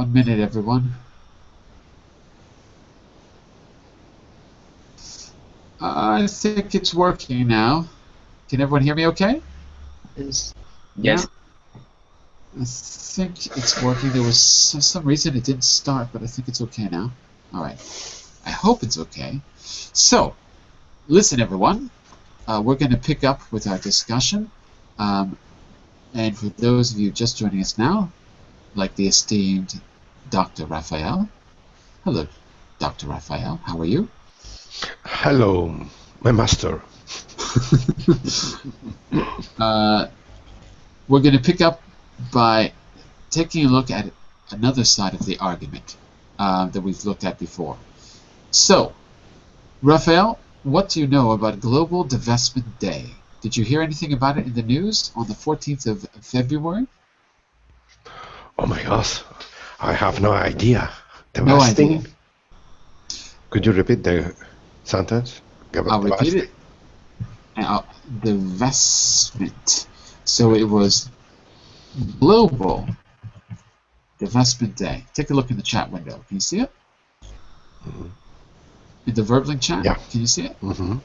1 minute, everyone. I think it's working now. Can everyone hear me okay? Yes. Yeah? I think it's working. There was for some reason it didn't start, but I think it's okay now. All right. I hope it's okay. So, listen, everyone. We're going to pick up with our discussion. And for those of you just joining us now, like the esteemed Dr. Raphael. Hello, Dr. Raphael. How are you? Hello, my master. We're going to pick up by taking a look at another side of the argument that we've looked at before. So, Raphael, what do you know about Global Divestment Day? Did you hear anything about it in the news on the 14th of February? Oh my gosh, I have no idea. No idea. Could you repeat the sentence? I'll repeat it. Divestment. So it was Global Divestment Day. Take a look in the chat window. Can you see it? Mm-hmm. In the Verbling chat? Yeah. Can you see it? Mm-hmm.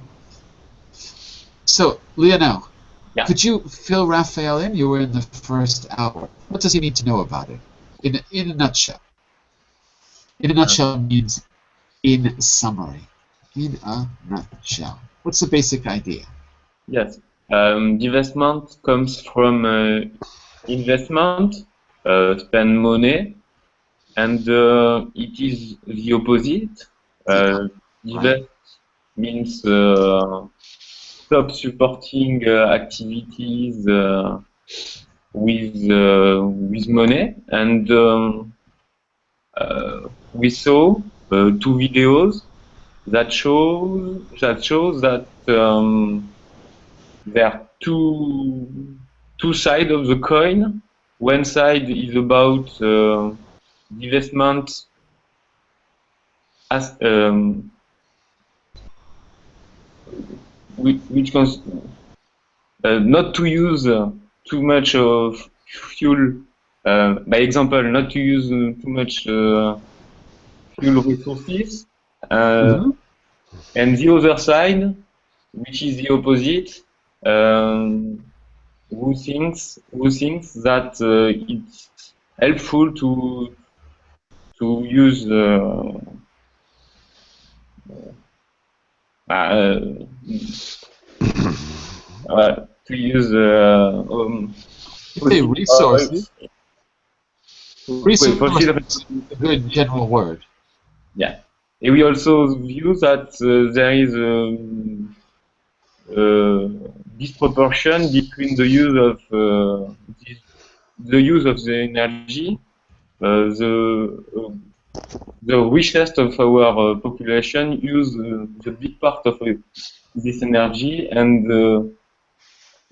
So, Lionel, Yeah. could you fill Raphael in? You were in the first hour. What does he need to know about it? In a nutshell. In a nutshell means in summary. In a nutshell. What's the basic idea? Yes. Divestment comes from investment, spend money, and it is the opposite. Divest means stop supporting activities with money, and we saw 2 videos that shows that there are two sides of the coin. One side is about divestment as which not to use too much of fuel. By example, not to use too much fuel resources. And the other side, which is the opposite, who thinks that it's helpful to use say resources. Resources is a good general word. Yeah. And we also view that there is disproportion between the use of the energy. The richest of our population use the big part of this energy, and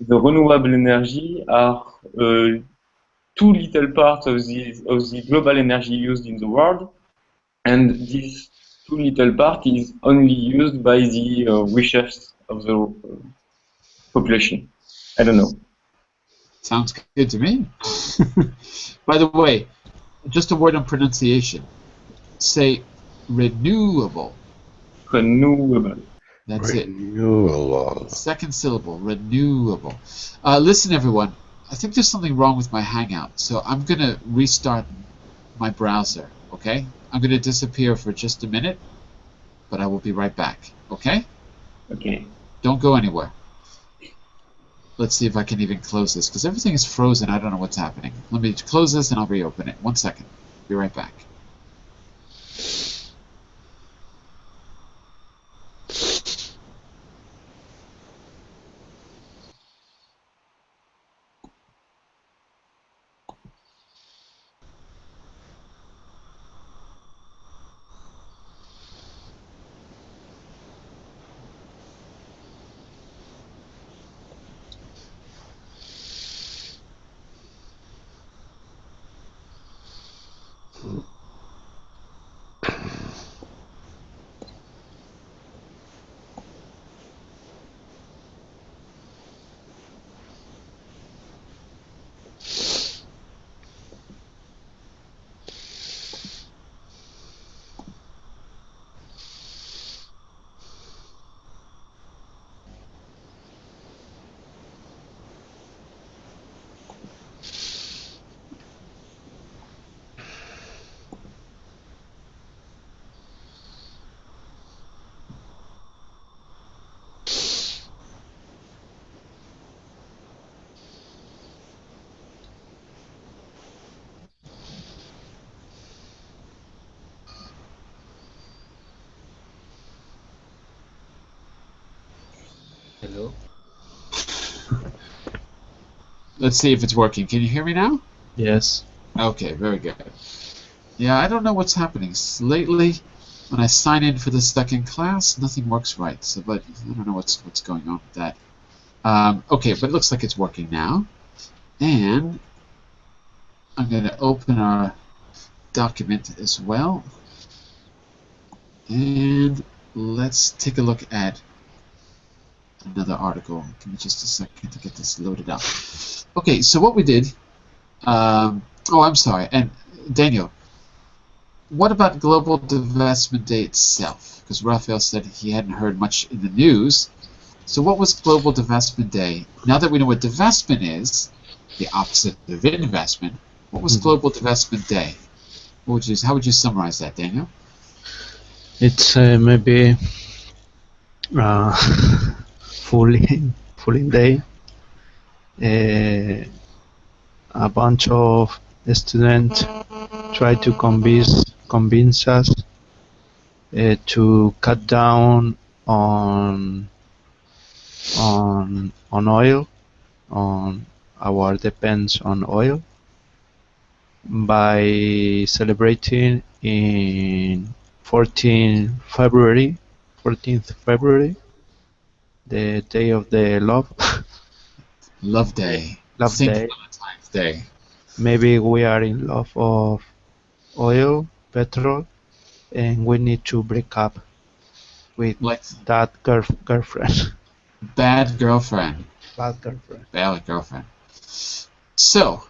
the renewable energy are too little part of the global energy used in the world, and this too little part is only used by the richest of the population. I don't know. Sounds good to me. By the way, just a word on pronunciation. Say renewable. Renewable. That's renewable. it. Second syllable, renewable. Listen, everyone. I think there's something wrong with my Hangout, so I'm going to restart my browser, okay? I'm going to disappear for just a minute, but I will be right back, okay? Okay. Don't go anywhere. Let's see if I can even close this, because everything is frozen. I don't know what's happening. Let me close this and I'll reopen it. 1 second. Be right back. Hello? Let's see if it's working. Can you hear me now? Yes. Okay, very good. Yeah, I don't know what's happening. Lately, when I sign in for the second class, nothing works right. So, but I don't know what's going on with that. Okay, but it looks like it's working now. And I'm going to open our document as well. And let's take a look at another article. Give me just a second to get this loaded up. Okay, so what we did, oh, I'm sorry, and Daniel, what about Global Divestment Day itself? Because Raphael said he hadn't heard much in the news. So what was Global Divestment Day? Now that we know what divestment is, the opposite of investment, what was Global Divestment Day? How would you summarize that, Daniel? It's maybe fooling day. A bunch of students try to convince us to cut down on oil, on our depends on oil, by celebrating in 14th February, the day of the love. Love Day. Love Think Day. Valentine's Day. Maybe we are in love of oil, petrol, and we need to break up with Like that girlfriend. bad girlfriend. Bad girlfriend. Bad girlfriend. So,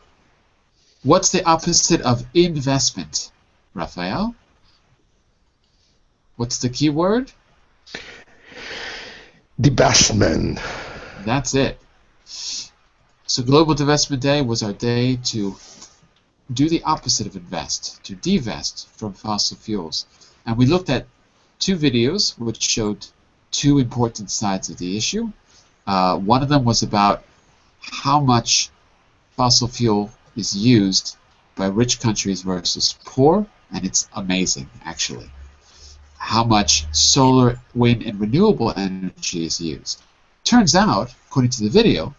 what's the opposite of investment, Raphael? What's the key word? Divestment. That's it. So Global Divestment Day was our day to do the opposite of invest, to divest from fossil fuels. And we looked at two videos which showed two important sides of the issue. One of them was about how much fossil fuel is used by rich countries versus poor, and it's amazing, actually, how much solar, wind, and renewable energy is used. Turns out, according to the video,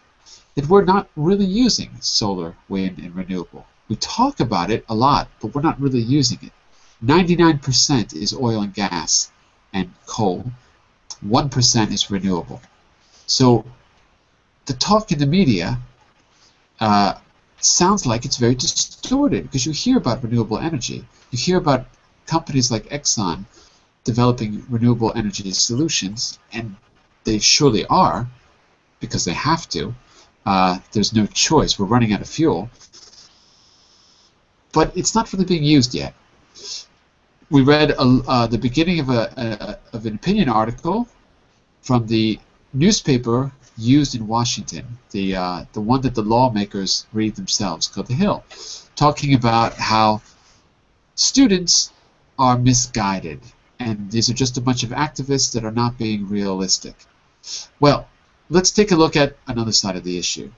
that we're not really using solar, wind, and renewable. We talk about it a lot, but we're not really using it. 99% is oil and gas and coal. 1% is renewable. So the talk in the media sounds like it's very distorted because you hear about renewable energy. You hear about companies like Exxon developing renewable energy solutions, and they surely are because they have to. There's no choice. We're running out of fuel. But it's not really being used yet. We read the beginning of an opinion article from the newspaper used in Washington, the one that the lawmakers read themselves, called The Hill, talking about how students are misguided, and these are just a bunch of activists that are not being realistic. Well, let's take a look at another side of the issue.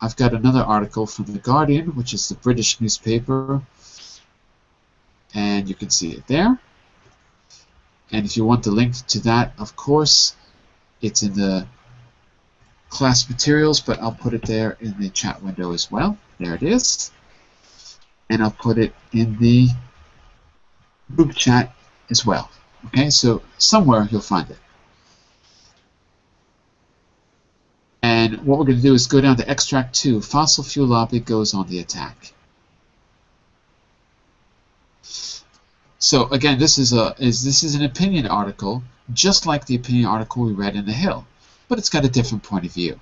I've got another article from The Guardian, which is the British newspaper, and you can see it there. And if you want the link to that, of course, it's in the class materials, but I'll put it there in the chat window as well. There it is. And I'll put it in the group chat as well. Okay, so somewhere you'll find it. And what we're going to do is go down to extract 2. Fossil fuel lobby goes on the attack. So again, this is an opinion article, just like the opinion article we read in The Hill, but it's got a different point of view.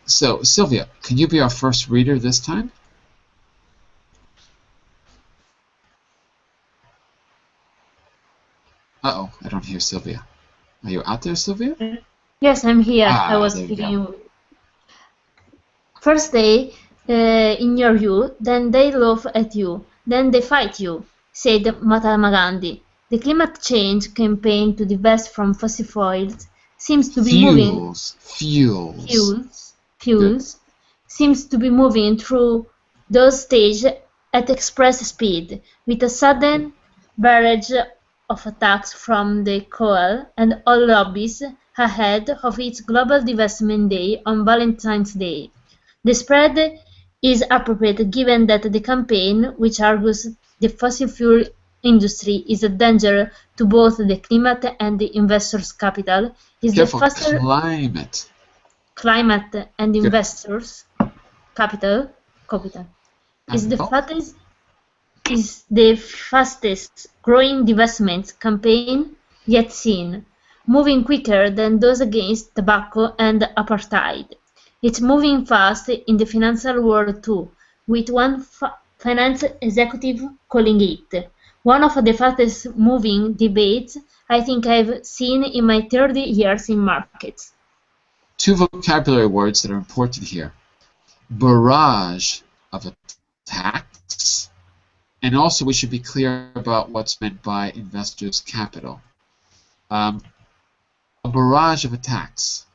So Sylvia, can you be our first reader this time? Uh-oh, I don't hear Sylvia. Are you out there, Sylvia? Yes, I'm here. I was there you speaking go. you. First they ignore you, then they laugh at you, then they fight you, said Mahatma Gandhi. The climate change campaign to divest from fossil fuels seems to be moving fuels seems to be moving through those stages at express speed, with a sudden barrage of attacks from the coal and oil lobbies ahead of its global divestment day on Valentine's Day. The spread is appropriate given that the campaign, which argues the fossil fuel industry is a danger to both the climate and the investors' capital, is the Careful, faster climate. and Good. investors' capital is the Capital. fastest growing divestment campaign yet seen, moving quicker than those against tobacco and apartheid. It's moving fast in the financial world too, with one finance executive calling it one of the fastest moving debates I think I've seen in my 30 years in markets. Two vocabulary words that are important here. Barrage of attacks, and also we should be clear about what's meant by investors' capital. A barrage of attacks.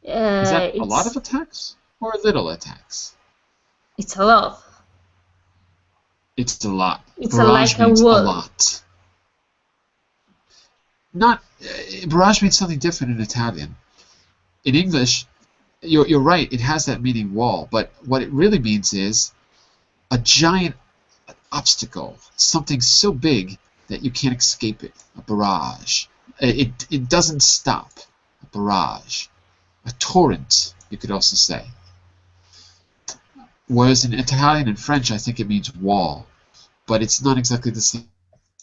Is that a lot of attacks or little attacks? It's a lot. It's a lot. It's Barrage like a means wall. a lot. Not barrage means something different in Italian. In English, you're right. It has that meaning wall, but what it really means is a giant obstacle, something so big that you can't escape it. A barrage. It doesn't stop. A barrage. A torrent, you could also say. Whereas in Italian and French, I think it means wall, but it's not exactly the same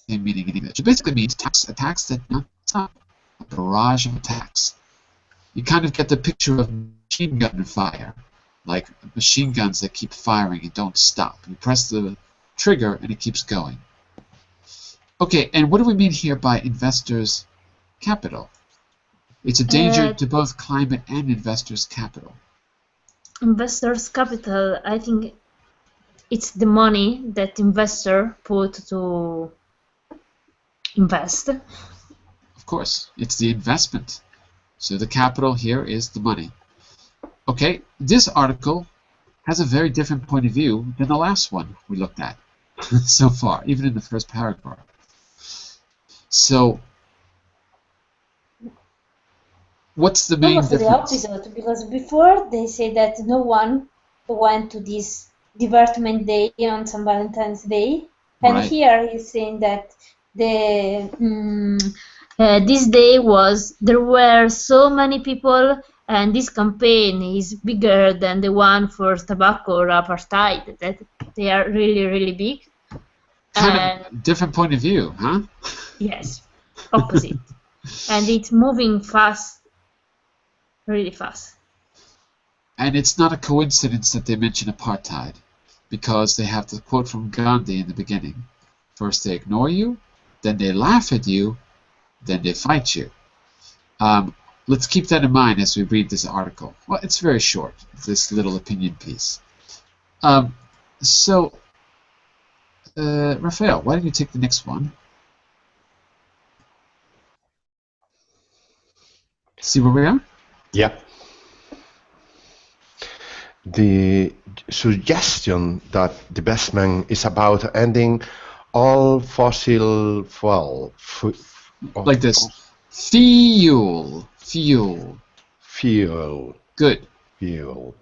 meaning in English. It basically means attacks that don't stop. A barrage of attacks. You kind of get the picture of machine gun fire, like machine guns that keep firing and don't stop. You press the trigger and it keeps going. Okay, and what do we mean here by investors' capital? It's a danger to both climate and investors' capital. Investors' capital, I think it's the money that investor put to invest. Of course, it's the investment. So the capital here is the money. Okay, this article has a very different point of view than the last one we looked at so far, even in the first paragraph. So, what's the main Almost the difference? opposite, because before they say that no one went to this Divestment Day on St. Valentine's Day, and Right. here he's saying that this day there were so many people, and this campaign is bigger than the one for tobacco or apartheid. That they are really, really big. Kind of different point of view, huh? Yes, opposite. And it's moving fast, really fast. And it's not a coincidence that they mention apartheid, because they have the quote from Gandhi in the beginning. First they ignore you, then they laugh at you, then they fight you. Let's keep that in mind as we read this article. Well, it's very short, this little opinion piece. Raphael, why don't you take the next one? See where we are? Yeah. The suggestion that divestment is about ending all fossil fuel. Like this. Fuel. Good. Fuel.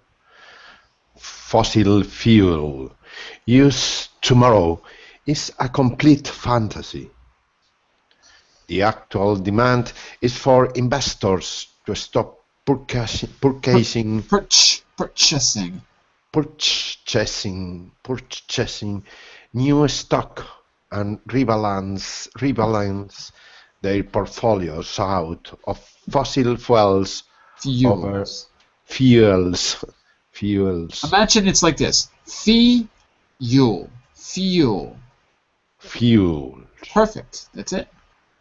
Fossil fuel use tomorrow is a complete fantasy. The actual demand is for investors to stop purchasing new stock and rebalance their portfolios out of fossil fuels over fuels. Imagine it's like this. Fuel. Perfect. That's it.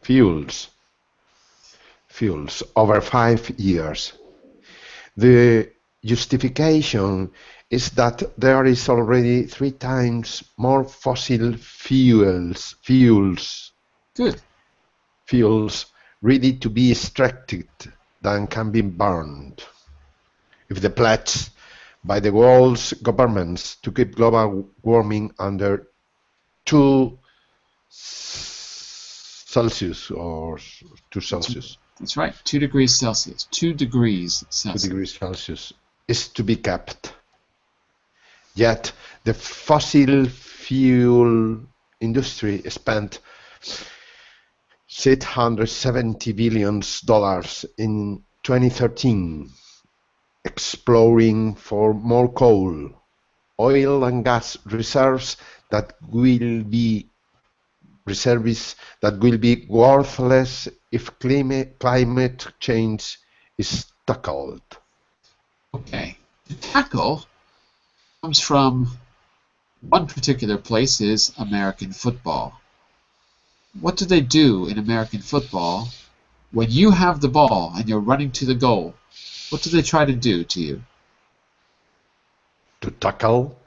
Fuels over 5 years. The justification is that there is already 3 times more fossil fuels Good. Fuels ready to be extracted than can be burned. If the pledge by the world's governments to keep global warming under 2 Celsius or 2 Celsius. That's right, 2 degrees Celsius. 2 degrees 2 Celsius. degrees Celsius, is to be kept. Yet the fossil fuel industry spent $670 billion in 2013 exploring for more coal, oil and gas reserves that will be worthless if climate change is tackled. Okay. To tackle comes from one particular place is American football. What do they do in American football when you have the ball and you're running to the goal? What do they try to do to you? To tackle?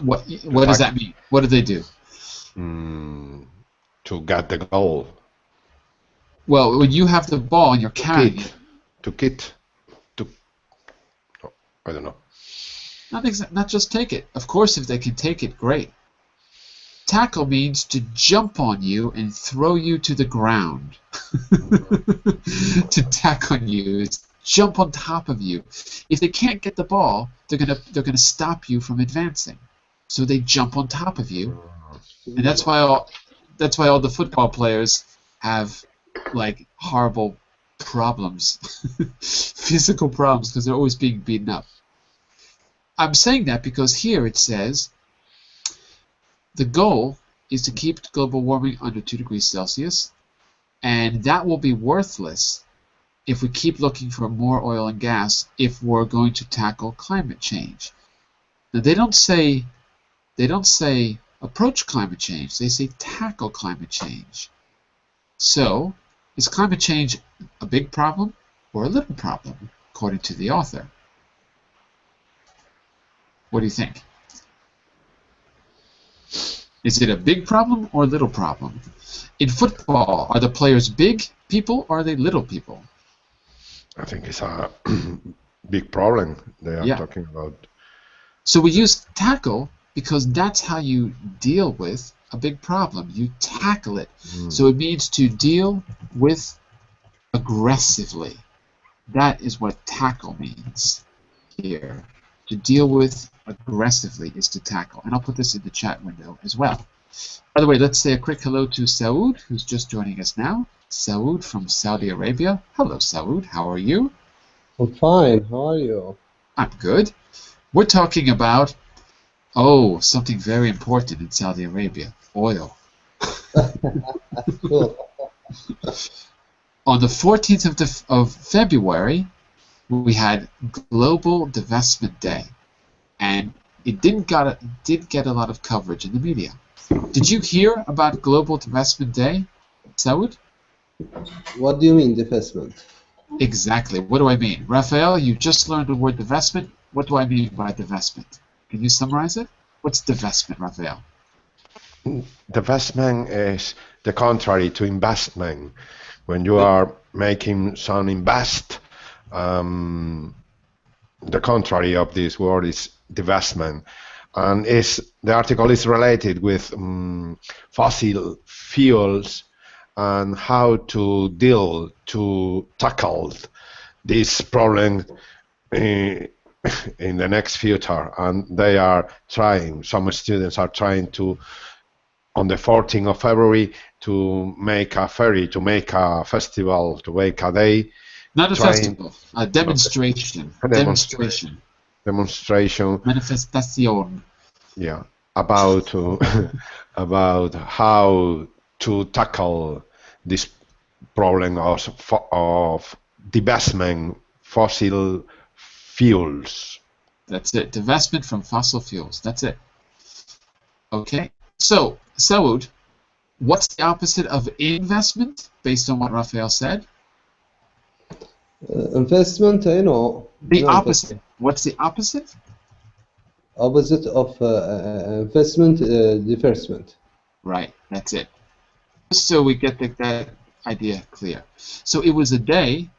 What does that mean? What do they do? To get the goal. Well, when you have the ball and you're carrying it. I don't know. Not just take it. Of course, if they can take it, great. Tackle means to jump on you and throw you to the ground. To tack on you is jump on top of you. If they can't get the ball, they're gonna stop you from advancing. So they jump on top of you, and that's why all the football players have like horrible problems, physical problems, because they're always being beaten up. I'm saying that because here it says the goal is to keep global warming under 2 degrees Celsius, and that will be worthless if we keep looking for more oil and gas if we're going to tackle climate change. Now they don't say approach climate change, they say tackle climate change. So, is climate change a big problem or a little problem, according to the author? What do you think? Is it a big problem or a little problem? In football, are the players big people or are they little people? I think it's a big problem they are talking about. So we use tackle because that's how you deal with a big problem. You tackle it. So it means to deal with aggressively. That is what tackle means here. To deal with aggressively is to tackle. And I'll put this in the chat window as well. By the way, let's say a quick hello to Saud, who's just joining us now. Saud from Saudi Arabia. Hello, Saud. How are you? I'm fine. How are you? I'm good. We're talking about, something very important in Saudi Arabia. Oil. Cool. On the 14th of February, we had Global Divestment Day, and it did get a lot of coverage in the media. Did you hear about Global Divestment Day, Saud? What do you mean, divestment? Exactly. What do I mean? Raphael, you just learned the word divestment. What do I mean by divestment? Can you summarize it? What's divestment, Raphael? Divestment is the contrary to investment. When you are making some invest, the contrary of this word is divestment. And the article is related with fossil fuels and how to tackle this problem in the next future. And they are trying, some students are trying to, on the 14th of February, to make a ferry, to make a festival, to make a day. Not a festival, a demonstration. Demonstration. Manifestation. Yeah, about about how to tackle this problem of divestment fossil fuels. That's it. Divestment from fossil fuels. That's it. Okay. So, Saud, what's the opposite of investment, based on what Raphael said? Investment, I know. The opposite. What's the opposite? Opposite of investment, divestment. Right, that's it. Just so we get that idea clear. So it was a day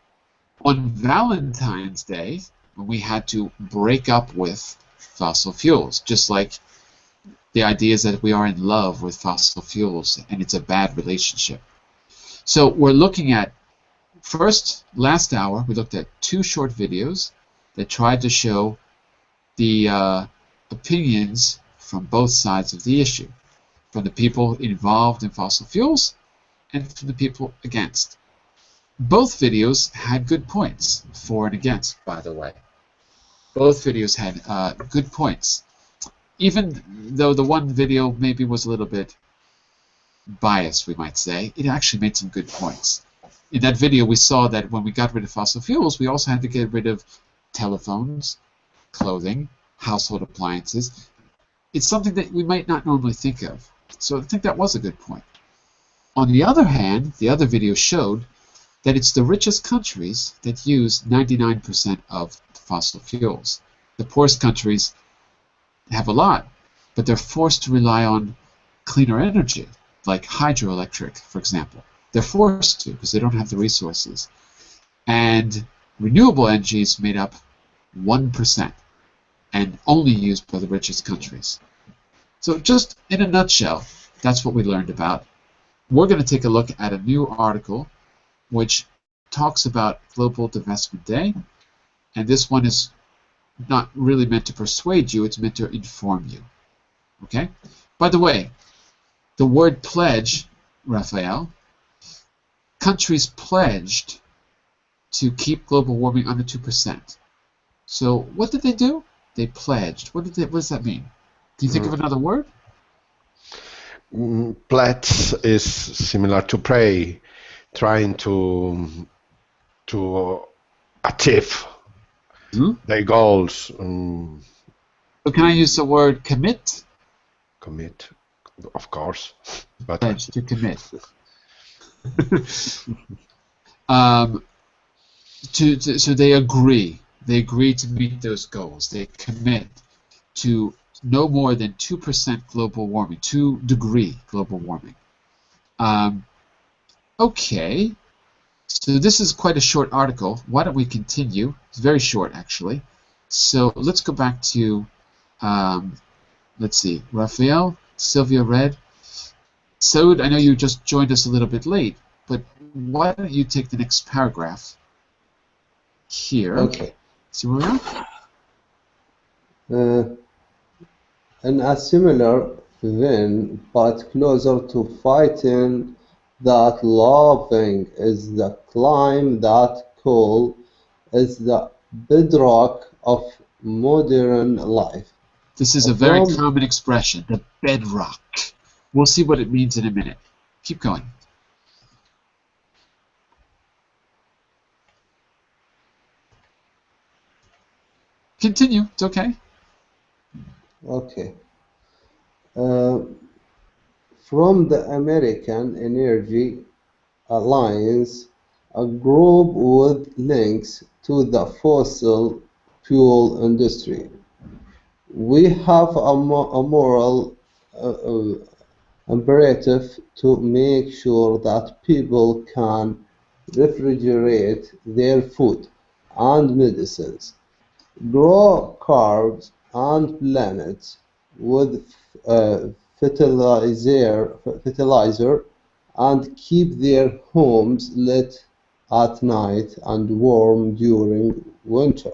on Valentine's Day when we had to break up with fossil fuels, just like the idea is that we are in love with fossil fuels and it's a bad relationship. So we're looking at First, last hour, we looked at 2 short videos that tried to show the opinions from both sides of the issue, from the people involved in fossil fuels and from the people against. Both videos had good points, for and against, by the way. Both videos had good points. Even though the one video maybe was a little bit biased, we might say, it actually made some good points. In that video, we saw that when we got rid of fossil fuels, we also had to get rid of telephones, clothing, household appliances. It's something that we might not normally think of. So I think that was a good point. On the other hand, the other video showed that it's the richest countries that use 99% of fossil fuels. The poorest countries have a lot, but they're forced to rely on cleaner energy, like hydroelectric, for example. They're forced to because they don't have the resources. And renewable energy is made up 1% and only used by the richest countries. So just in a nutshell, that's what we learned about. We're going to take a look at a new article which talks about Global Divestment Day, and this one is not really meant to persuade you, it's meant to inform you. Okay? By the way, the word pledge, Raphael, countries pledged to keep global warming under 2%. So what did they do? They pledged. What does that mean? Can you think of another word? Pledge is similar to pray, trying to achieve their goals. So can I use the word commit? Commit, of course. But Pledge to commit. So they agree. They agree to meet those goals. They commit to no more than 2% global warming, 2 degree global warming. Okay. So this is quite a short article. Why don't we continue? It's very short, actually. So let's go back to, let's see, Raphael, Sylvia read. Saud, I know you just joined us a little bit late, but why don't you take the next paragraph here? Okay. See where we are? In a similar vein, but closer to fighting that loving is the climb that coal is the bedrock of modern life. This is a very common expression, the bedrock. We'll see what it means in a minute. Keep going. Continue. It's okay. Okay. From the American Energy Alliance, a group with links to the fossil fuel industry, we have a moral imperative to make sure that people can refrigerate their food and medicines, grow crops and plants with fertilizer, and keep their homes lit at night and warm during winter.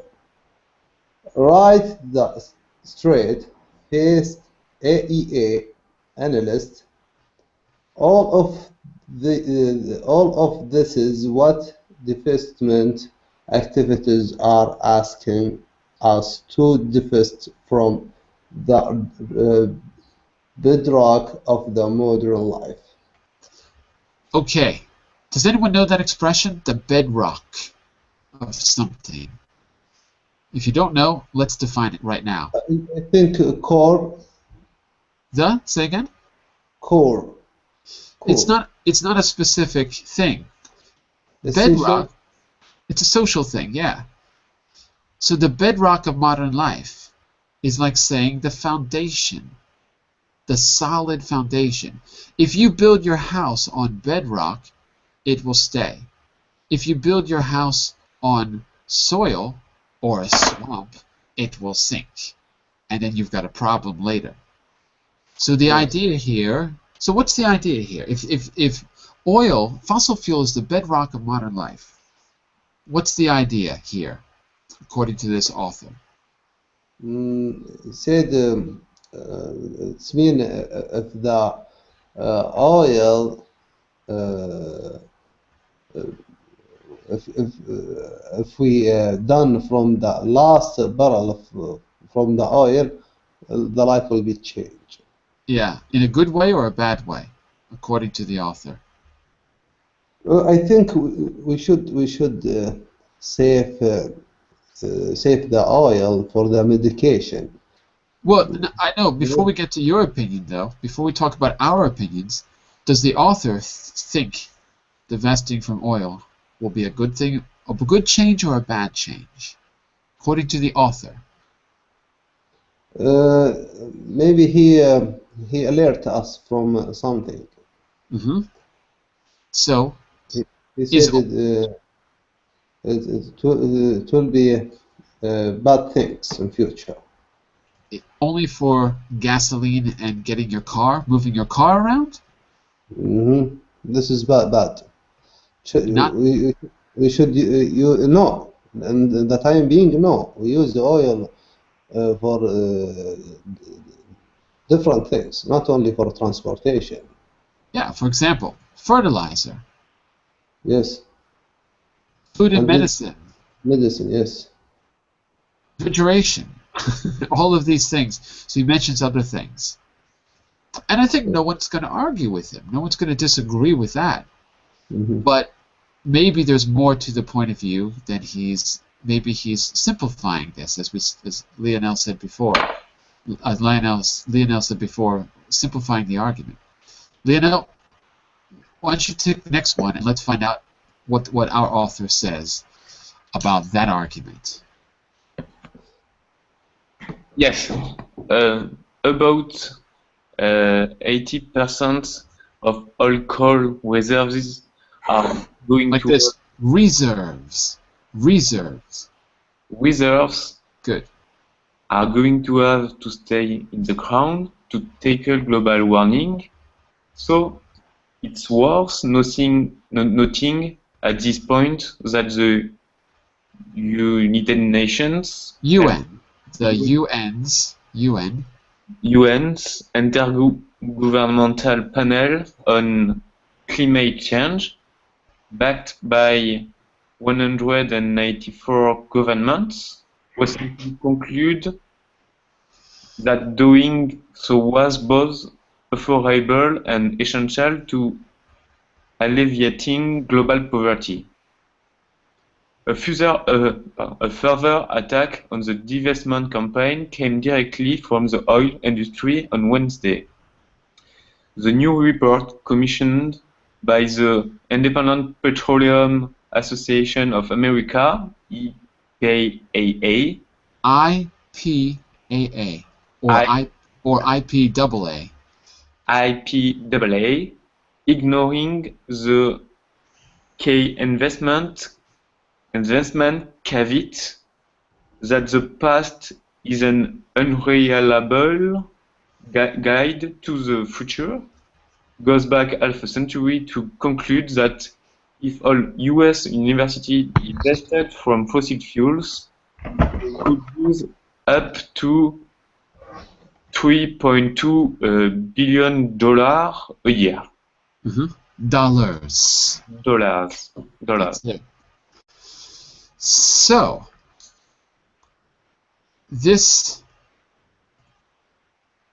Right the straight-faced AEA analyst, all of this is what divestment activities are asking us to divest from the bedrock of the modern life. Okay. Does anyone know that expression? The bedrock of something. If you don't know, let's define it right now. I think core. Say again? Core. It's not a specific thing. Bedrock. It's a social thing, yeah. So the bedrock of modern life is like saying the foundation, the solid foundation. If you build your house on bedrock, it will stay. If you build your house on soil or a swamp, it will sink. And then you've got a problem later. So the idea here, so what's the idea here? If oil, fossil fuel is the bedrock of modern life, What's the idea here, according to this author? He said it's mean if the oil if we done from the last barrel of from the oil, the life will be changed. Yeah, in a good way or a bad way, according to the author? I think we should save save the oil for the medication. Well, I know. Before we get to your opinion, though, before we talk about our opinions, does the author think divesting from oil will be a good thing, a good change or a bad change, according to the author? Maybe he alert us from something. Mm-hmm. So, He said it will be bad things in future. only for gasoline and getting your car, moving your car around? Mm-hmm. This is bad. Not We should you no, and the time being no. We use the oil for different things, not only for transportation. Yeah, for example, fertilizer, Yes, food and and medicine, medicine. Yes. refrigeration, all of these things. So he mentions other things. And I think no one's going to argue with him. No one's going to disagree with that. Mm-hmm. But maybe there's more to the point of view than maybe he's simplifying this, as Lionel said before. Lionel said before, simplifying the argument. Lionel, why don't you take the next one and let's find out what our author says about that argument. Yes, about 80% of all coal reserves are going Like to this, reserves. reserves Good. are going to have to stay in the ground to tackle global warming. So it's worth noting at this point that the United Nations UN. The UN. UN's Intergovernmental Panel on Climate Change, backed by 194 governments, recently concluded that doing so was both affordable and essential to alleviating global poverty. A further attack on the divestment campaign came directly from the oil industry on Wednesday. The new report, commissioned by the Independent Petroleum Association of America, EPAA, IPAA or IPAA. IPAA, ignoring the key investment caveat that the past is an unreliable guide to the future, goes back half a century to conclude that if all US universities divested from fossil fuels, they could use up to $3.2 billion a year. Mm-hmm. Dollars. Dollars. Yeah. So,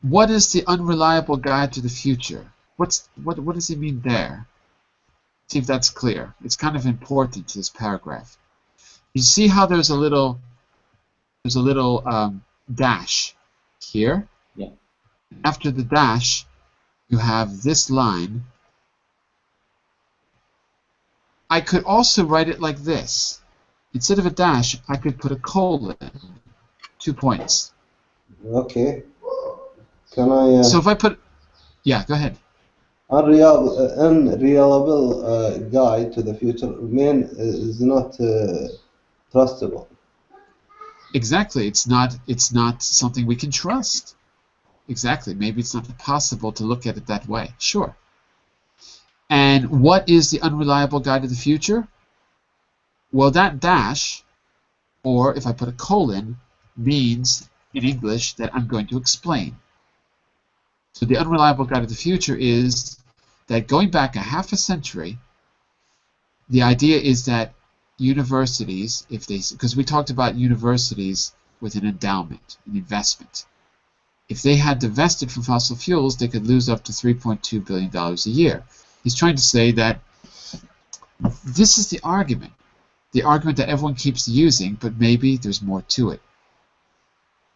what is the unreliable guide to the future? What does he mean there? See if that's clear. It's kind of important to this paragraph. You see how there's a little dash here? Yeah. After the dash, you have this line. I could also write it like this. Instead of a dash, I could put a colon. 2 points. Okay. Can I? So if I put, yeah, go ahead. Unreliable guide to the future is not trustable. Exactly. It's not something we can trust. Exactly. Maybe it's not possible to look at it that way. Sure. And what is the unreliable guide to the future? Well, that dash, or if I put a colon, means in English that I'm going to explain. So the unreliable guide of the future is that going back a half a century, the idea is that universities, because we talked about universities with an endowment, an investment. If they had divested from fossil fuels, they could lose up to $3.2 billion a year. He's trying to say that this is the argument that everyone keeps using, but maybe there's more to it.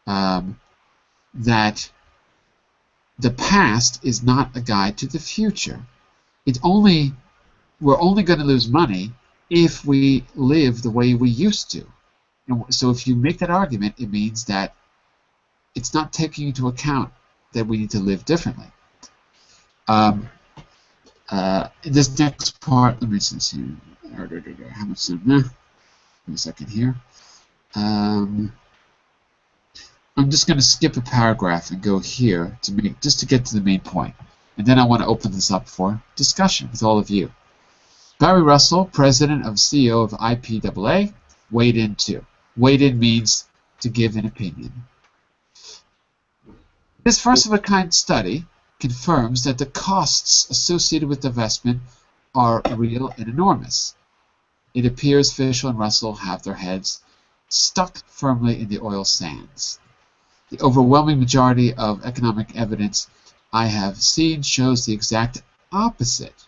That the past is not a guide to the future. We're only going to lose money if we live the way we used to. And so if you make that argument, it means that it's not taking into account that we need to live differently. This next part, let me see. How much time? Give me a second here. I'm just going to skip a paragraph and go here just to get to the main point. And then I want to open this up for discussion with all of you. Barry Russell, president of CEO of IPAA, weighed in too. Weighed in means to give an opinion. This first-of-a-kind study confirms that the costs associated with divestment are real and enormous. It appears Fischel and Russell have their heads stuck firmly in the oil sands. The overwhelming majority of economic evidence I have seen shows the exact opposite.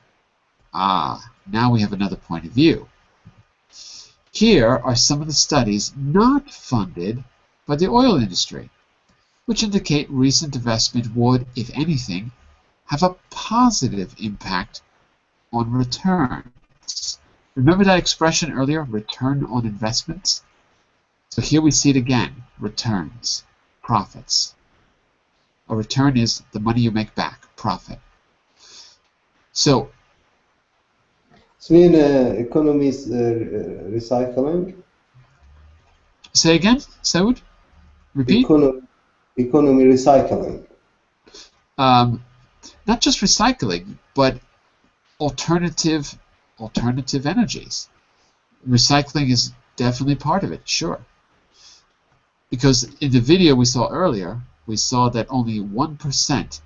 Now we have another point of view. Here are some of the studies not funded by the oil industry, which indicate recent divestment would, if anything, have a positive impact on returns. Remember that expression earlier, return on investments? So here we see it again, returns, profits. A return is the money you make back, profit. So, mean economy is recycling. Say again, Saud? Repeat? Economy recycling. Not just recycling, but alternative energies. Recycling is definitely part of it, sure. Because in the video we saw earlier, we saw that only 1%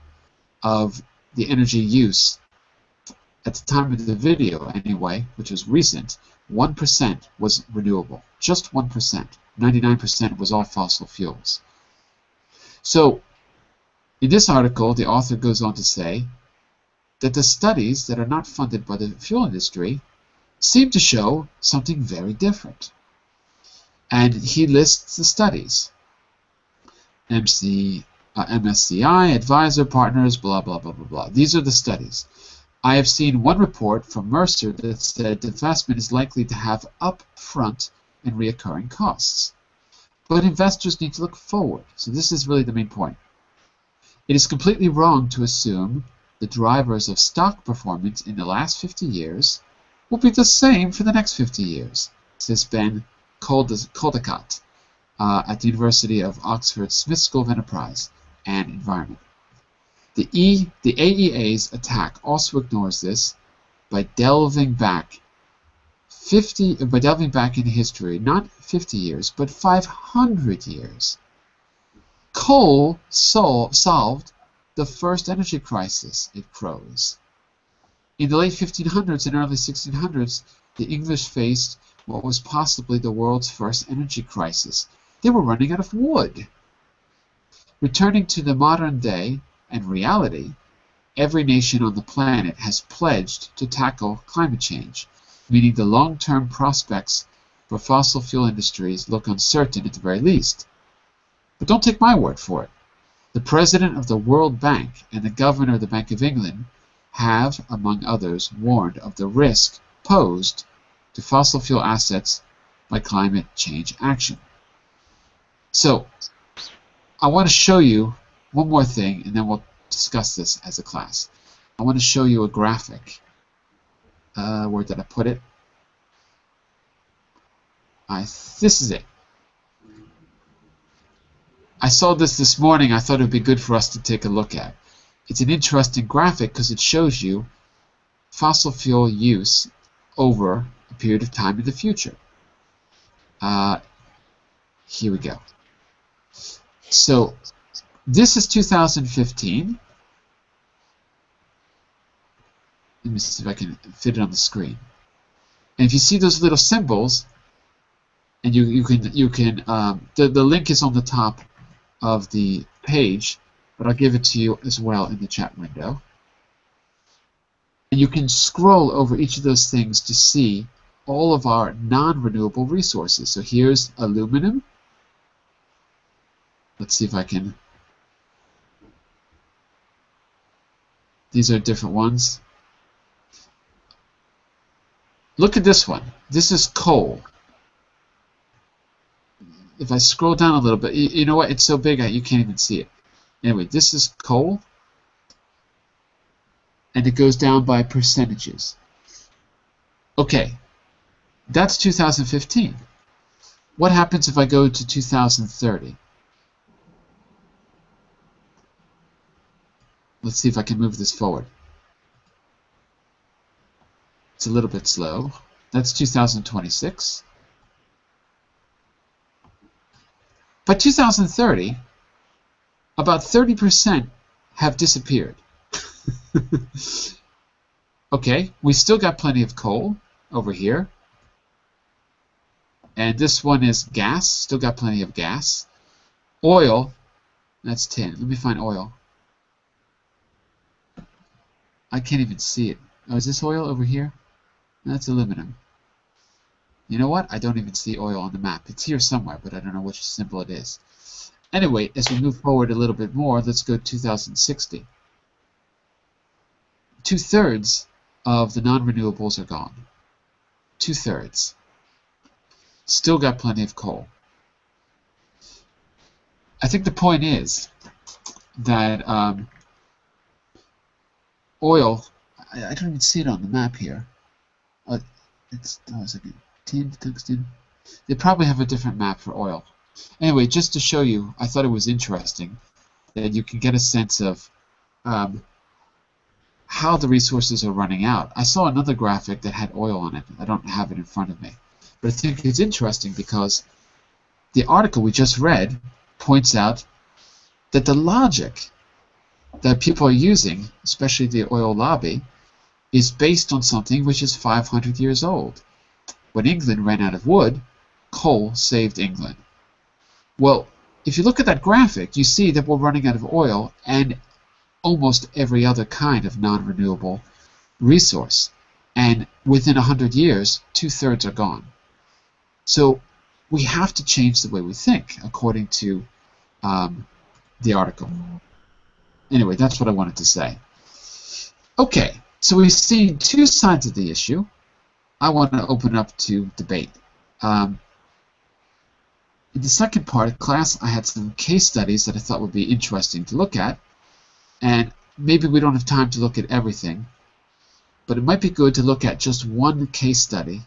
of the energy use at the time of the video anyway, which was recent, 1% was renewable. Just 1%. 99% was all fossil fuels. So, in this article, the author goes on to say that the studies that are not funded by the fuel industry seem to show something very different. And he lists the studies. MSCI, Advisor Partners, blah, blah, blah, blah, blah. These are the studies. I have seen one report from Mercer that said divestment is likely to have upfront and reoccurring costs. But investors need to look forward. So this is really the main point. It is completely wrong to assume the drivers of stock performance in the last 50 years will be the same for the next 50 years, says Ben Caldecott at the University of Oxford Smith School of Enterprise and Environment. The AEA's attack also ignores this by delving back into history, not 50 years, but 500 years. Coal solved the first energy crisis, it crows. In the late 1500s and early 1600s, the English faced what was possibly the world's first energy crisis. They were running out of wood. Returning to the modern day and reality, every nation on the planet has pledged to tackle climate change, meaning the long-term prospects for fossil fuel industries look uncertain at the very least. But don't take my word for it. The President of the World Bank and the Governor of the Bank of England have, among others, warned of the risk posed to fossil fuel assets by climate change action. So, I want to show you one more thing, and then we'll discuss this as a class. I want to show you a graphic. Where did I put it? This is it. I saw this morning. I thought it would be good for us to take a look at. It's an interesting graphic because it shows you fossil fuel use over a period of time in the future. Here we go. So this is 2015. Let me see if I can fit it on the screen. And if you see those little symbols, and you can the link is on the top of the page, but I'll give it to you as well in the chat window. And you can scroll over each of those things to see all of our non-renewable resources. So here's aluminum. Let's see if I can. These are different ones. Look at this one. This is coal. If I scroll down a little bit, you know what? It's so big you can't even see it. Anyway, this is coal. And it goes down by percentages. Okay, that's 2015. What happens if I go to 2030? Let's see if I can move this forward. It's a little bit slow. That's 2026. By 2030, about 30% have disappeared. Okay, we still got plenty of coal over here. And this one is gas, still got plenty of gas. Oil, that's 10. Let me find oil. I can't even see it. Oh, is this oil over here? That's aluminum. You know what? I don't even see oil on the map. It's here somewhere, but I don't know which symbol it is. Anyway, as we move forward a little bit more, let's go to 2060. 2/3 of the non-renewables are gone. 2/3. Still got plenty of coal. I think the point is that oil, I don't even see it on the map here. It's like tin, tungsten. They probably have a different map for oil. Anyway, just to show you, I thought it was interesting that you can get a sense of how the resources are running out. I saw another graphic that had oil on it. I don't have it in front of me. But I think it's interesting because the article we just read points out that the logic that people are using, especially the oil lobby, is based on something which is 500 years old. When England ran out of wood, coal saved England. Well, if you look at that graphic, you see that we're running out of oil and almost every other kind of non-renewable resource. And within 100 years, 2/3 are gone. So we have to change the way we think, according to the article. Anyway, that's what I wanted to say. Okay, so we've seen two sides of the issue. I want to open up to debate. In the second part of class, I had some case studies that I thought would be interesting to look at. And maybe we don't have time to look at everything, but it might be good to look at just one case study,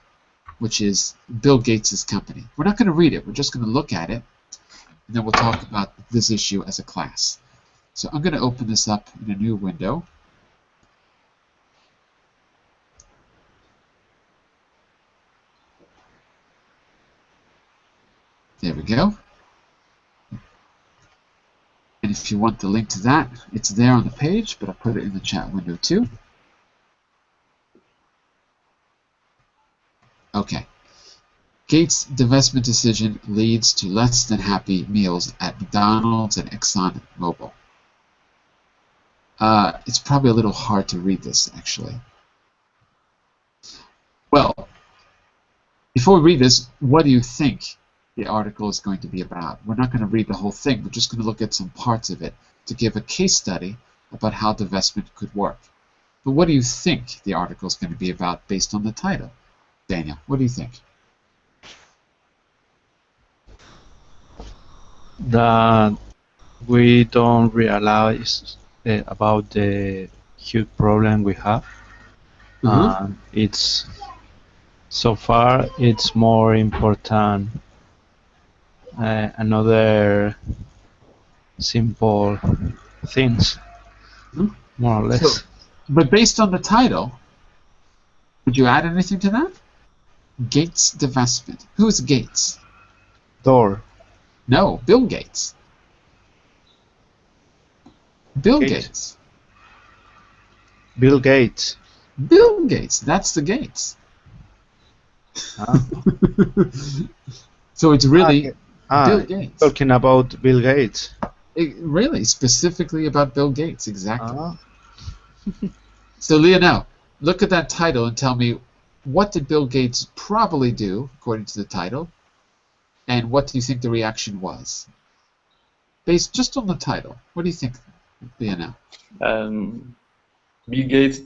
which is Bill Gates' company. We're not going to read it, we're just going to look at it, and then we'll talk about this issue as a class. So I'm going to open this up in a new window. There we go. And if you want the link to that, it's there on the page, but I'll put it in the chat window too. Okay. Gates' divestment decision leads to less than happy meals at McDonald's and ExxonMobil. It's probably a little hard to read this, actually. Well, before we read this, what do you think the article is going to be about? We're not going to read the whole thing. We're just going to look at some parts of it to give a case study about how divestment could work. But what do you think the article is going to be about based on the title? Daniel, what do you think? That we don't realize about the huge problem we have. It's so far it's more important another simple things, more or less. So, but based on the title, would you add anything to that? Gates divestment. Who is Gates? Door. No, Bill Gates. Bill Gates. Gates. Bill Gates. Bill Gates. That's the Gates. Ah. So it's really Bill Ah, Gates. talking about Bill Gates. Really, specifically about Bill Gates, exactly. Ah. So Lionel, look at that title and tell me, what did Bill Gates probably do, according to the title, and what do you think the reaction was? Based just on the title. What do you think, Lionel? Bill Gates,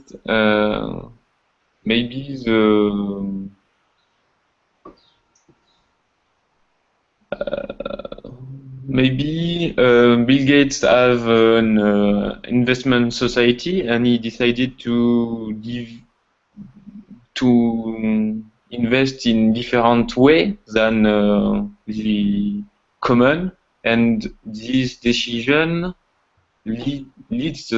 maybe Bill Gates have an investment society, and he decided to invest in different way than the common, and this decision leads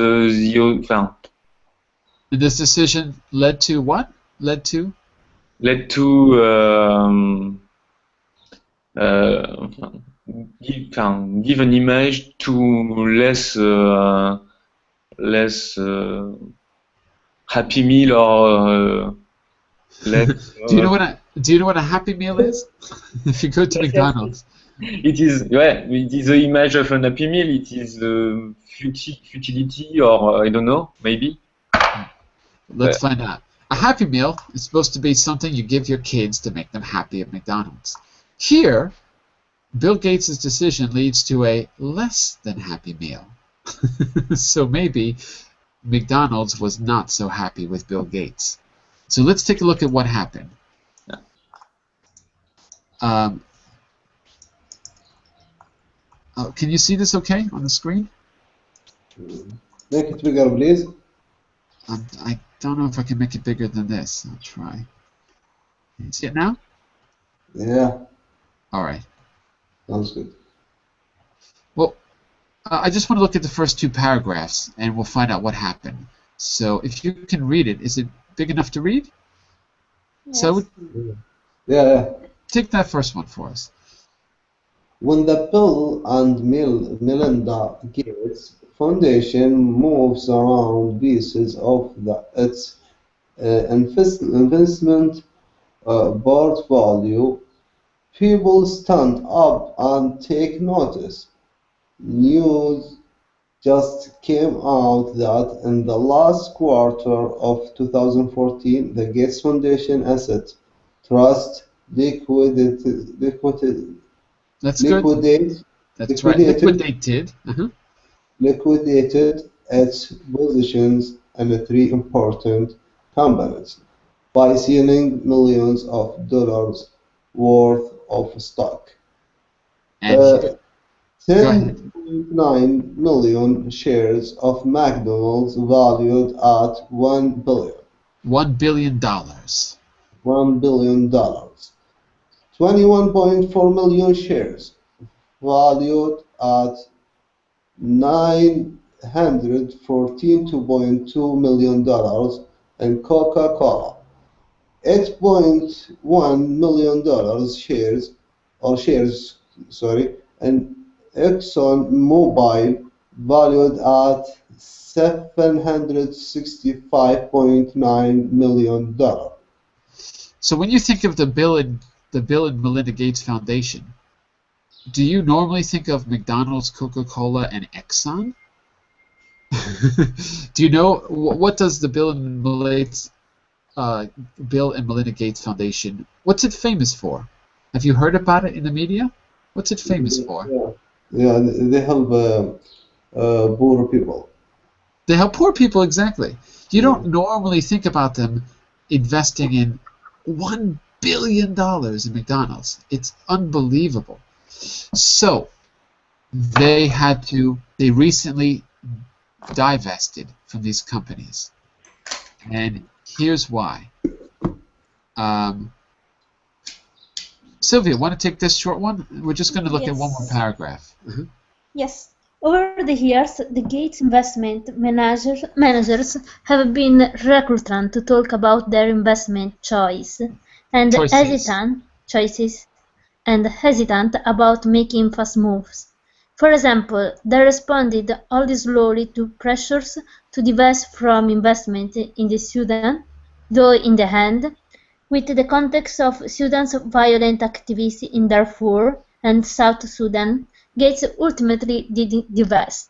This decision led to what? Led to give an image to less Happy Meal or less. Do you know what a Happy Meal is? If you go to McDonald's. It is the image of an Happy Meal. It is futility, or I don't know, maybe. Let's find out. A Happy Meal is supposed to be something you give your kids to make them happy at McDonald's. Here, Bill Gates' decision leads to a less than happy meal. So maybe McDonald's was not so happy with Bill Gates. So let's take a look at what happened. Can you see this okay on the screen? Make it bigger, please. I don't know if I can make it bigger than this. I'll try. Can you see it now? Yeah, All right. sounds good. Well, I just want to look at the first two paragraphs, and we'll find out what happened. So if you can read it, is it big enough to read? Yes. So Yeah. take that first one for us. When the Bill and Melinda Gates Foundation moves around pieces of its investment portfolio, people stand up and take notice. News just came out that in the last quarter of 2014, the Gates Foundation Asset Trust liquidated That's good. That's right. Liquidated. liquidated its positions in three important companies by selling millions of dollars worth of stock. And go ahead. 10.9 million shares of McDonald's valued at $1 billion. $1 billion. $1 billion. 21.4 million shares valued at $914.2 million in Coca-Cola. $8.1 million shares in ExxonMobil valued at $765.9 million. So when you think of the Bill and Melinda Gates Foundation, do you normally think of McDonald's, Coca-Cola, and Exxon? Do you know what does the Bill and Melinda Gates Foundation? What's it famous for? Have you heard about it in the media? What's it famous for? Yeah, they help poor people. They help poor people, exactly. You don't normally think about them investing in $1 billion in McDonald's. It's unbelievable. So they recently divested from these companies, and here's why. Sylvia, want to take this short one? We're just going to look at one more paragraph. Yes. Over the years, the Gates investment managers have been reluctant to talk about their investment choices. and hesitant about making fast moves. For example, they responded only slowly to pressures to divest from investment in the Sudan, though in the end, with the context of Sudan's violent activities in Darfur and South Sudan, Gates ultimately did divest.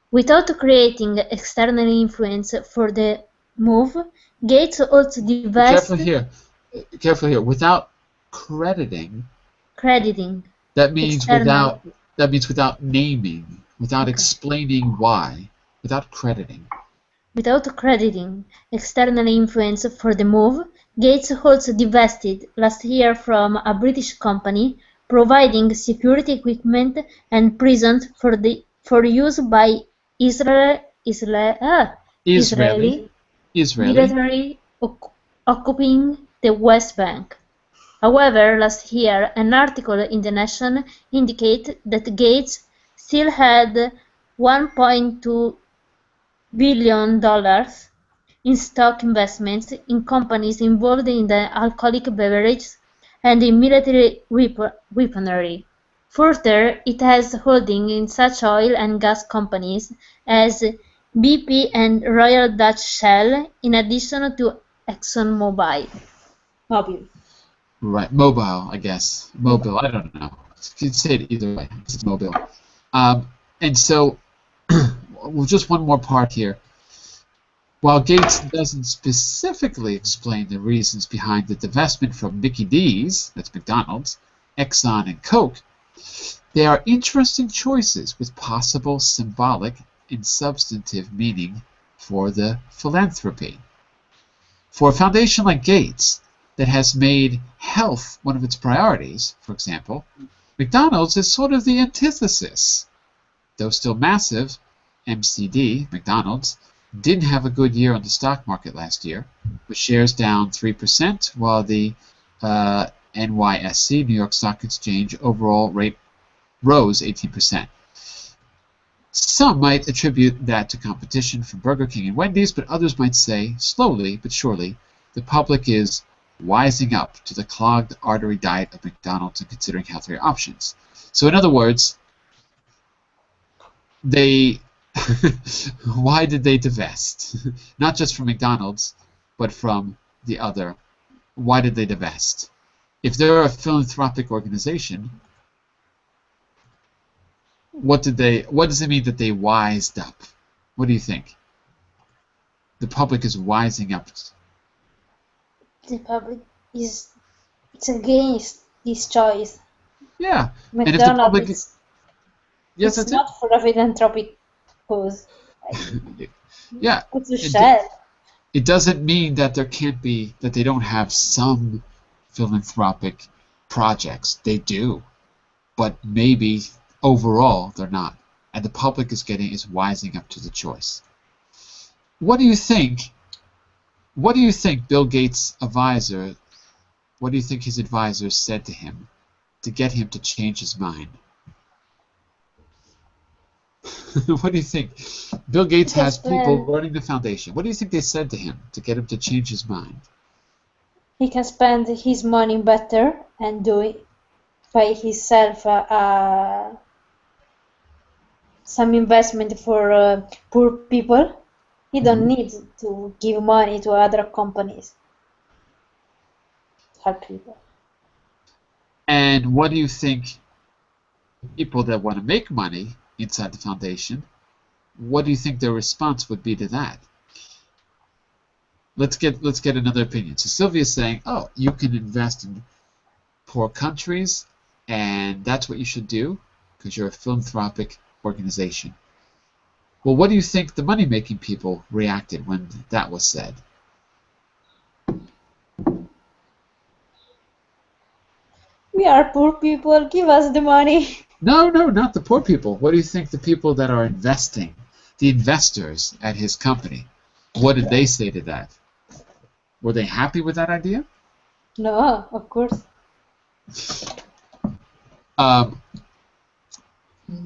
Without creating external influence for the move, Gates also Careful divested here. Careful here. Without crediting, crediting that means external without naming, without okay. explaining why, without crediting. Without crediting external influence for the move, Gates also divested last year from a British company providing security equipment and prisons for use by Israeli, Israeli Israeli. military occupying the West Bank. However, last year an article in The Nation indicated that Gates still had $1.2 billion in stock investments in companies involved in the alcoholic beverages and in military weaponry. Further, it has holdings in such oil and gas companies as BP and Royal Dutch Shell, in addition to ExxonMobil. Right, mobile, I guess. Mobile, I don't know. You could say it either way. It's mobile. And so, well, just one more part here. While Gates doesn't specifically explain the reasons behind the divestment from Mickey D's, that's McDonald's, Exxon, and Coke, they are interesting choices with possible symbolic and substantive meaning for the philanthropy. For a foundation like Gates, that has made health one of its priorities, for example, McDonald's is sort of the antithesis. Though still massive, MCD, McDonald's, didn't have a good year on the stock market last year, with shares down 3%, while the NYSE, New York Stock Exchange, overall rate rose 18%. Some might attribute that to competition from Burger King and Wendy's, but others might say, slowly but surely, the public is wising up to the clogged artery diet of McDonald's and considering healthier options. So in other words, why did they divest? Not just from McDonald's, but from the other. Why did they divest? If they're a philanthropic organization, what does it mean that they wised up? What do you think? The public is wising up. The public is against this choice. Yeah, and if the public, McDonald's yes, it's that's not for a philanthropic cause. it. Yeah, It's a shell. it doesn't mean that they don't have some philanthropic projects. They do, but maybe overall they're not, and the public is wising up to the choice. What do you think? What do you think Bill Gates' advisor? What do you think his advisor said to him to get him to change his mind? What do you think? Bill Gates has people running the foundation. What do you think they said to him to get him to change his mind? He can spend his money better and do it by himself some investment for poor people. He don't need to give money to other companies to help people. And what do you think people that want to make money inside the foundation, what do you think their response would be to that? Let's get another opinion. So Sylvia's saying, oh, you can invest in poor countries, and that's what you should do because you're a philanthropic organization. Well, what do you think the money-making people reacted when that was said? We are poor people, give us the money. No, not the poor people. What do you think the people that are investing, the investors at his company, what did they say to that? Were they happy with that idea? No, of course.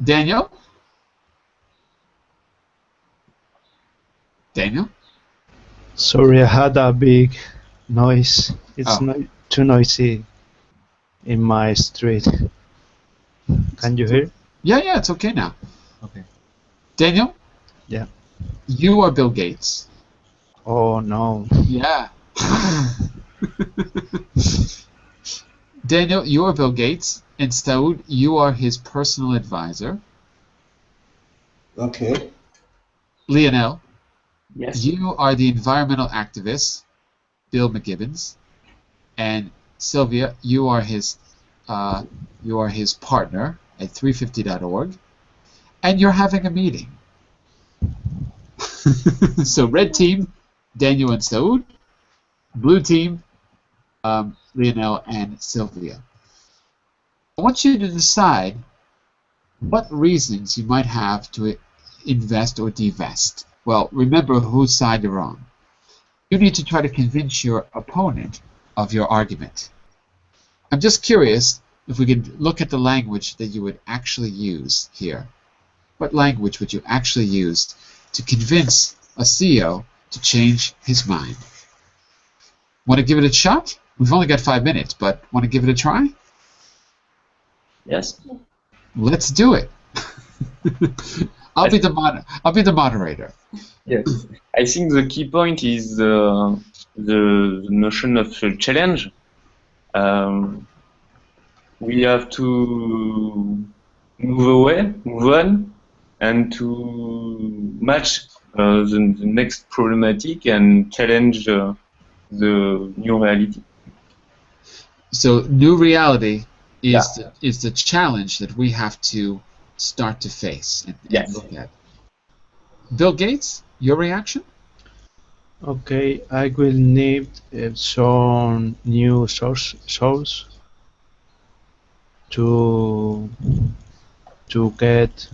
Daniel? Daniel? Sorry, I had a big noise. It's not too noisy in my street. Can you hear? Yeah, it's okay now. Okay. Daniel? Yeah. You are Bill Gates. Oh no. Yeah. Daniel, you are Bill Gates, and Saud, you are his personal advisor. Okay. Lionel, Yes. you are the environmental activist, Bill McGibbons, and Sylvia, you are his partner at 350.org, and you're having a meeting. So red team, Daniel and Saud, blue team, Lionel and Sylvia. I want you to decide what reasons you might have to invest or divest. Well, remember whose side you're on. You need to try to convince your opponent of your argument. I'm just curious if we could look at the language that you would actually use here. What language would you actually use to convince a CEO to change his mind? Want to give it a shot? We've only got 5 minutes, but want to give it a try? Yes. Let's do it. I'll be the moderator. Yes. I think the key point is the notion of challenge. We have to move on, and to match the next problematic and challenge the new reality. So new reality Yeah. is the challenge that we have to start to face and Yes. look at. Bill Gates, your reaction? Okay, I will need some new source to get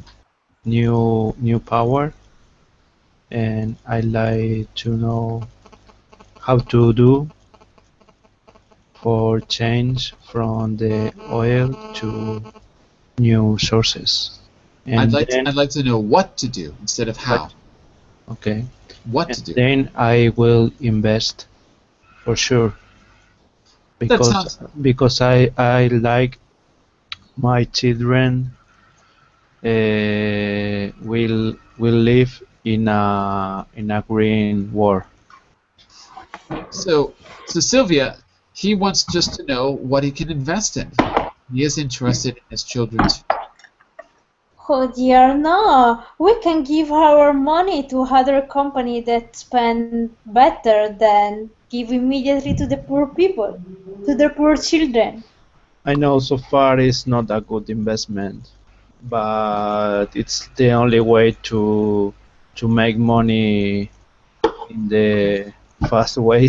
new power, and I like to know how to do for change from the oil to new sources. And then I'd like to know what to do instead of how. okay, What and to do. then I will invest for sure That sounds because I like my children will live in a green world. so. So Sylvia, he wants just to know what he can invest in. He is interested in his children's. Oh dear, no. We can give our money to other company that spend better than give immediately to the poor people, to the poor children. I know so far it's not a good investment, but it's the only way to make money in the fast way.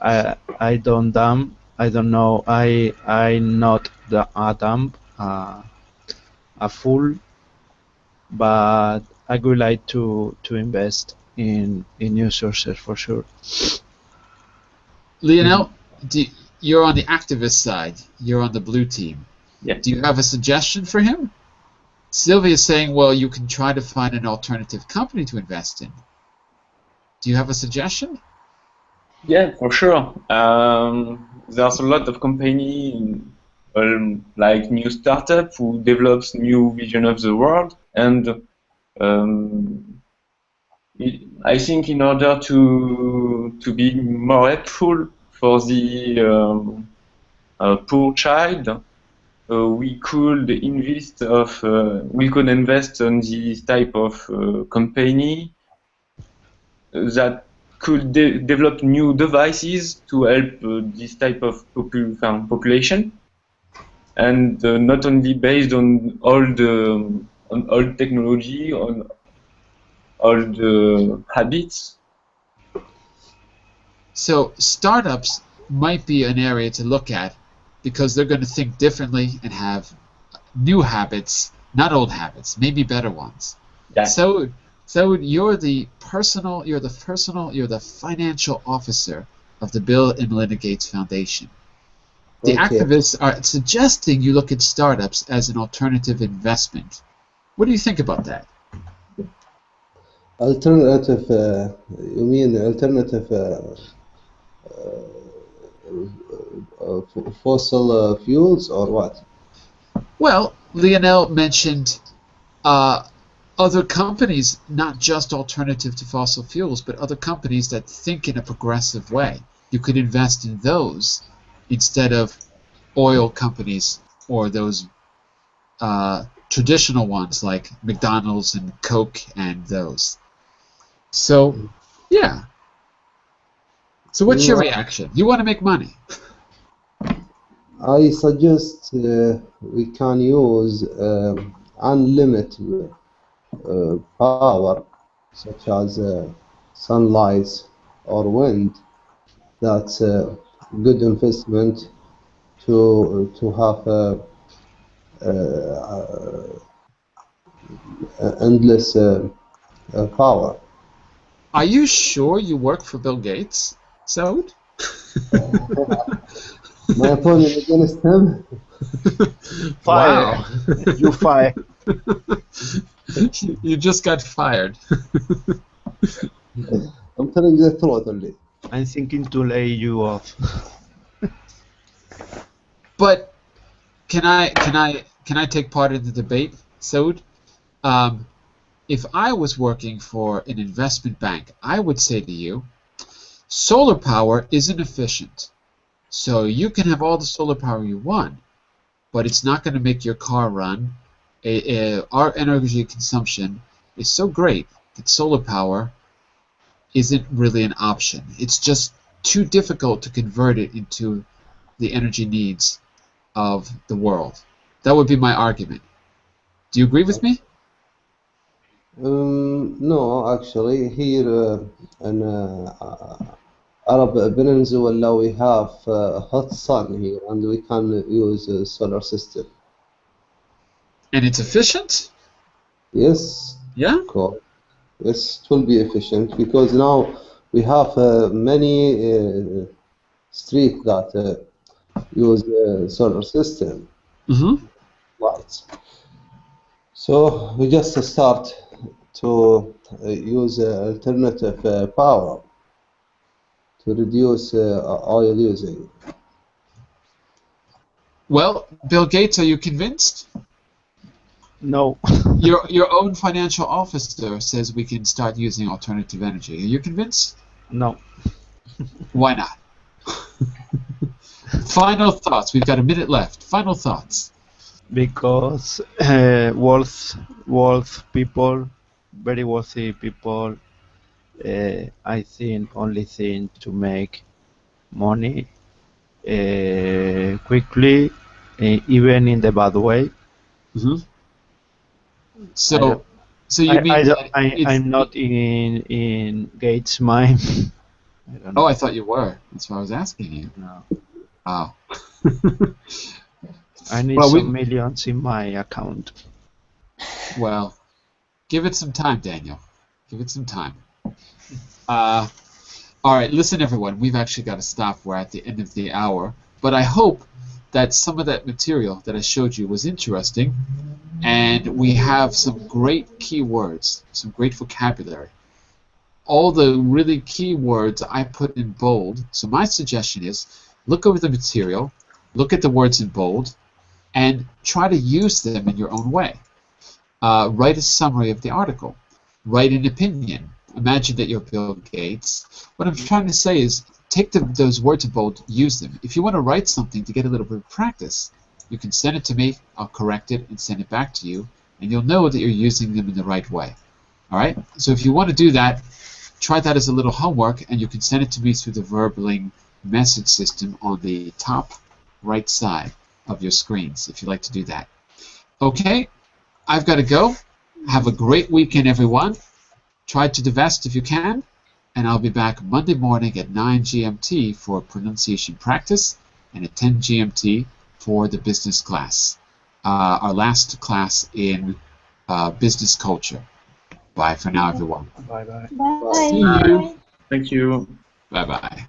I don't dump. I don't know. I not a dump a fool, but I would like to invest in new sources for sure. Lionel, you're on the activist side. You're on the blue team. Yeah. Do you have a suggestion for him? Sylvia is saying, well, you can try to find an alternative company to invest in. Do you have a suggestion? Yeah, for sure. There's a lot of company like new startup who develops new vision of the world, and I think in order to be more helpful for the poor child, we could invest on this type of company that could develop new devices to help this type of population, and not only based on old technology, on old habits. So startups might be an area to look at because they're going to think differently and have new habits, not old habits, maybe better ones. Yeah. So you're the financial officer of the Bill and Melinda Gates Foundation. The Okay. activists are suggesting you look at startups as an alternative investment. What do you think about that? Alternative, you mean alternative fossil fuels or what? Well, Lionel mentioned other companies, not just alternative to fossil fuels, but other companies that think in a progressive way. You could invest in those instead of oil companies or those traditional ones like McDonald's and Coke and those. So, yeah. So what's your reaction? You want to make money. I suggest we can use unlimited power, such as sunlight or wind. That's a good investment to have endless power. Are you sure you work for Bill Gates, Saud? My opponent against him. Wow. You fire. You just got fired. I'm telling you the truth only. I'm thinking to lay you off. But can I take part in the debate, Saud? If I was working for an investment bank, I would say to you, solar power isn't efficient. So you can have all the solar power you want, but it's not going to make your car run. Our energy consumption is so great that solar power isn't really an option. It's just too difficult to convert it into the energy needs of the world. That would be my argument. Do you agree with me? No, actually, here in Arab Peninsula, we have hot sun here, and we can use a solar system. And it's efficient? Yes, Yeah? cool. Yes, it will be efficient because now we have many streets that use solar system Mm-hmm. lights. So we just start to use alternative power to reduce oil using. Well, Bill Gates, are you convinced? No. Your own financial officer says we can start using alternative energy. Are you convinced? No. Why not? Final thoughts. We've got a minute left. Final thoughts. Because wealth people, very wealthy people, I think only thing to make money quickly, even in the bad way. Mm-hmm. I So, don't- so you mean that I'm not in Gates' mind. I don't know. Oh, I thought you were. That's why I was asking you. No. Oh. I need Well, some millions in my account. Well, give it some time, Daniel. Give it some time. All right, listen, everyone. We've actually got to stop. We're at the end of the hour. But I hope that some of that material that I showed you was interesting, and we have some great keywords, some great vocabulary. All the really key words I put in bold. So my suggestion is look over the material, look at the words in bold, and try to use them in your own way. Write a summary of the article. Write an opinion. Imagine that you're Bill Gates. What I'm trying to say is take those words in bold, use them. If you want to write something to get a little bit of practice, you can send it to me, I'll correct it and send it back to you, and you'll know that you're using them in the right way. All right? So if you want to do that, try that as a little homework, and you can send it to me through the Verbling message system on the top right side of your screens, if you'd like to do that. Okay, I've got to go. Have a great weekend, everyone. Try to divest if you can, and I'll be back Monday morning at 9 GMT for pronunciation practice and at 10 GMT for the business class, our last class in business culture. Bye for now, everyone. Bye bye. Bye. See you. Thank you. Bye-bye.